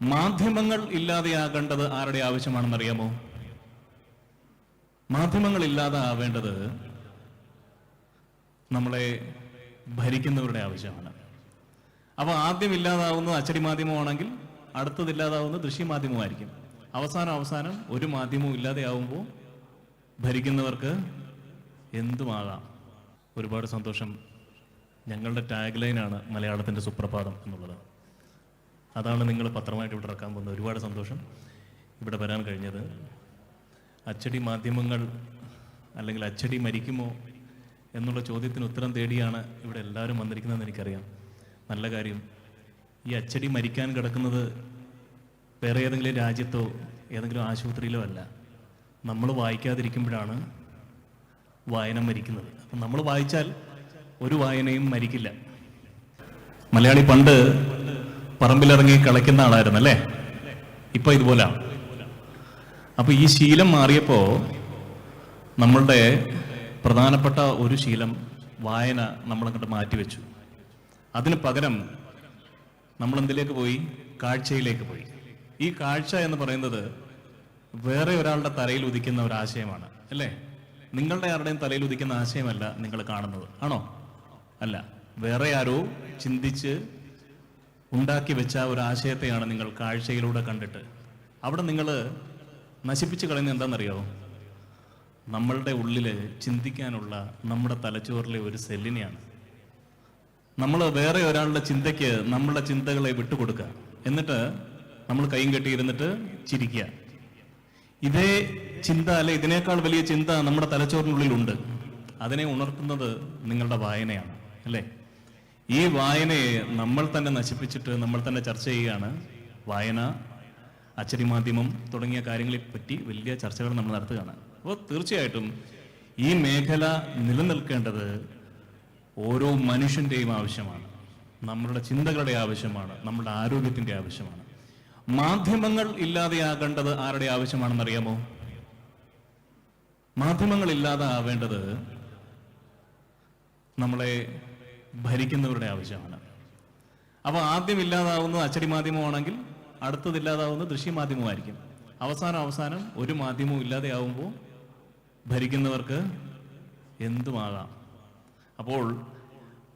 മാധ്യമങ്ങൾ ഇല്ലാതെയാകേണ്ടത് ആരുടെ ആവശ്യമാണെന്നറിയാമോ? മാധ്യമങ്ങൾ ഇല്ലാതാവേണ്ടത് നമ്മളെ ഭരിക്കുന്നവരുടെ ആവശ്യമാണ്. അപ്പോൾ ആദ്യം ഇല്ലാതാവുന്നത് അച്ചടി മാധ്യമമാണെങ്കിൽ അടുത്തതില്ലാതാവുന്നത് ദൃശ്യമാധ്യമമായിരിക്കും. അവസാനം ഒരു മാധ്യമവും ഇല്ലാതെയാവുമ്പോൾ ഭരിക്കുന്നവർക്ക് എന്തുമാകാം. ഒരുപാട് സന്തോഷം. ഞങ്ങളുടെ ടാഗ് ലൈനാണ് മലയാളത്തിൻ്റെ സുപ്രഭാതം എന്നുള്ളത്. അതാണ് നിങ്ങൾ പത്രമായിട്ട് ഇവിടെ ഇറക്കാൻ പോകുന്നത്. ഒരുപാട് സന്തോഷം ഇവിടെ വരാൻ കഴിഞ്ഞത്. അച്ചടി മാധ്യമങ്ങൾ അല്ലെങ്കിൽ അച്ചടി മരിക്കുമോ എന്നുള്ള ചോദ്യത്തിന് ഉത്തരം തേടിയാണ് ഇവിടെ എല്ലാവരും വന്നിരിക്കുന്നതെന്ന് എനിക്കറിയാം. നല്ല കാര്യം. ഈ അച്ചടി മരിക്കാൻ കിടക്കുന്നത് വേറെ ഏതെങ്കിലും രാജ്യത്തോ ഏതെങ്കിലും ആശുപത്രിയിലോ അല്ല. നമ്മൾ വായിക്കാതിരിക്കുമ്പോഴാണ് വായന മരിക്കുന്നത്. അപ്പം നമ്മൾ വായിച്ചാൽ ഒരു വായനയും മരിക്കില്ല. മലയാളി പണ്ട് പറമ്പിലിറങ്ങി കളിക്കുന്ന ആളായിരുന്നു അല്ലേ? ഇപ്പൊ ഇതുപോലെയാണ്. അപ്പൊ ഈ ശീലം മാറിയപ്പോ നമ്മളുടെ പ്രധാനപ്പെട്ട ഒരു ശീലം വായന നമ്മളങ്ങോട്ട് മാറ്റിവെച്ചു. അതിന് പകരം നമ്മൾ എന്തിലേക്ക് പോയി? കാഴ്ചയിലേക്ക് പോയി. ഈ കാഴ്ച എന്ന് പറയുന്നത് വേറെ ഒരാളുടെ തലയിൽ ഉദിക്കുന്ന ഒരു ആശയമാണ് അല്ലേ? നിങ്ങളുടെ ആരുടെയും തലയിൽ ഉദിക്കുന്ന ആശയമല്ല നിങ്ങൾ കാണുന്നത്, ആണോ? അല്ല, വേറെ ആരോ ചിന്തിച്ച് ഉണ്ടാക്കി വെച്ച ഒരു ആശയത്തെയാണ് നിങ്ങൾ കാഴ്ചയിലൂടെ കണ്ടിട്ട് അവിടെ നിങ്ങൾ നശിപ്പിച്ച് കളയുന്നത്. എന്താണെന്നറിയോ? നമ്മളുടെ ഉള്ളിൽ ചിന്തിക്കാനുള്ള നമ്മുടെ തലച്ചോറിലെ ഒരു സെല്ലിനെയാണ്. നമ്മൾ വേറെ ഒരാളുടെ ചിന്തയ്ക്ക് നമ്മളുടെ ചിന്തകളെ വിട്ടുകൊടുക്കുക, എന്നിട്ട് നമ്മൾ കൈയും കെട്ടിയിരുന്നിട്ട് ചിരിക്കുക. ഇതേ ചിന്ത അല്ലെ, ഇതിനേക്കാൾ വലിയ ചിന്ത നമ്മുടെ തലച്ചോറിനുള്ളിലുണ്ട്. അതിനെ ഉണർത്തുന്നത് നിങ്ങളുടെ വായനയാണ് അല്ലേ? ഈ വായനയെ നമ്മൾ തന്നെ നശിപ്പിച്ചിട്ട് നമ്മൾ തന്നെ ചർച്ച ചെയ്യുകയാണ്. വായന, അച്ചടി മാധ്യമം തുടങ്ങിയ കാര്യങ്ങളെ പറ്റി വലിയ ചർച്ചകൾ നമ്മൾ നടത്തുകയാണ്. അപ്പോൾ തീർച്ചയായിട്ടും ഈ മേഖല നിലനിൽക്കേണ്ടത് ഓരോ മനുഷ്യൻ്റെയും ആവശ്യമാണ്. നമ്മളുടെ ചിന്തകളുടെ ആവശ്യമാണ്. നമ്മുടെ ആരോഗ്യത്തിൻ്റെ ആവശ്യമാണ്. മാധ്യമങ്ങൾ ഇല്ലാതെയാകേണ്ടത് ആരുടെ ആവശ്യമാണെന്നറിയാമോ? മാധ്യമങ്ങൾ ഇല്ലാതാവേണ്ടത് നമ്മളെ ഭരിക്കുന്നവരുടെ ആവശ്യമാണ്. അപ്പോൾ ആദ്യം ഇല്ലാതാവുന്നത് അച്ചടി മാധ്യമമാണെങ്കിൽ അടുത്തതില്ലാതാവുന്നത് ദൃശ്യമാധ്യമമായിരിക്കും. അവസാനം ഒരു മാധ്യമവും ഇല്ലാതെയാവുമ്പോൾ ഭരിക്കുന്നവർക്ക് എന്തുമാകാം. അപ്പോൾ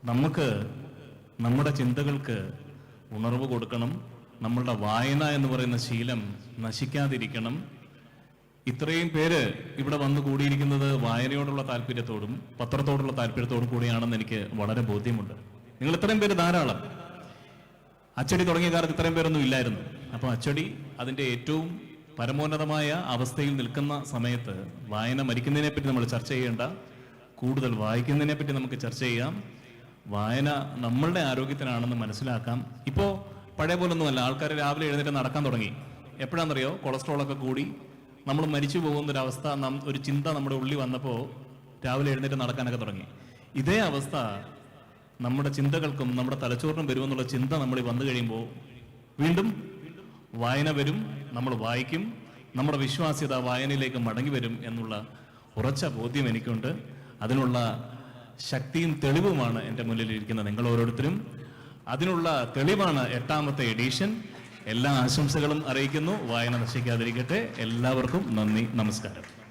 നമുക്ക് നമ്മുടെ ചിന്തകൾക്ക് ഉണർവ് കൊടുക്കണം. നമ്മളുടെ വായന എന്ന് പറയുന്ന ശീലം നശിക്കാതിരിക്കണം. ഇത്രയും പേര് ഇവിടെ വന്നു കൂടിയിരിക്കുന്നത് വായനയോടുള്ള താല്പര്യത്തോടും പത്രത്തോടുള്ള താല്പര്യത്തോടും കൂടിയാണെന്ന് എനിക്ക് വളരെ ബോധ്യമുണ്ട്. നിങ്ങൾ ഇത്രയും പേര് ധാരാളം. അച്ചടി തുടങ്ങിയ കാലത്ത് ഇത്രയും പേരൊന്നും ഇല്ലായിരുന്നു. അപ്പോൾ അച്ചടി അതിൻ്റെ ഏറ്റവും പരമോന്നതമായ അവസ്ഥയിൽ നിൽക്കുന്ന സമയത്ത് വായന മരിക്കുന്നതിനെ പറ്റി നമ്മൾ ചർച്ച ചെയ്യേണ്ട, കൂടുതൽ വായിക്കുന്നതിനെ പറ്റി നമുക്ക് ചർച്ച ചെയ്യാം. വായന നമ്മളുടെ ആരോഗ്യത്തിനാണെന്ന് മനസ്സിലാക്കാം. ഇപ്പോൾ പഴയ പോലൊന്നുമല്ല. ആൾക്കാർ രാവിലെ എഴുന്നേറ്റ് നടക്കാൻ തുടങ്ങി. എപ്പോഴാണെന്നറിയോ? കൊളസ്ട്രോളൊക്കെ കൂടി നമ്മൾ മരിച്ചു പോകുന്നൊരവസ്ഥ, ഒരു ചിന്ത നമ്മുടെ ഉള്ളിൽ വന്നപ്പോൾ രാവിലെ എഴുന്നേറ്റ് നടക്കാനൊക്കെ തുടങ്ങി. ഇതേ അവസ്ഥ നമ്മുടെ ചിന്തകൾക്കും നമ്മുടെ തലച്ചോറിനും വരുമെന്നുള്ള ചിന്ത നമ്മൾ വന്നു കഴിയുമ്പോൾ വീണ്ടും വായന വരും, നമ്മൾ വായിക്കും, നമ്മുടെ വിശ്വാസ്യത വായനയിലേക്ക് മടങ്ങി വരും എന്നുള്ള ഉറച്ച ബോധ്യം എനിക്കുണ്ട്. അതിനുള്ള ശക്തിയും തെളിവുമാണ് എൻ്റെ മുന്നിലിരിക്കുന്ന നിങ്ങൾ ഓരോരുത്തരും. അതിനുള്ള തെളിവാണ് 8ാമത്തെ എഡിഷൻ. എല്ലാ ആശംസകളും അറിയിക്കുന്നു. വായന നശിക്കാതിരിക്കട്ടെ. എല്ലാവർക്കും നന്ദി, നമസ്കാരം.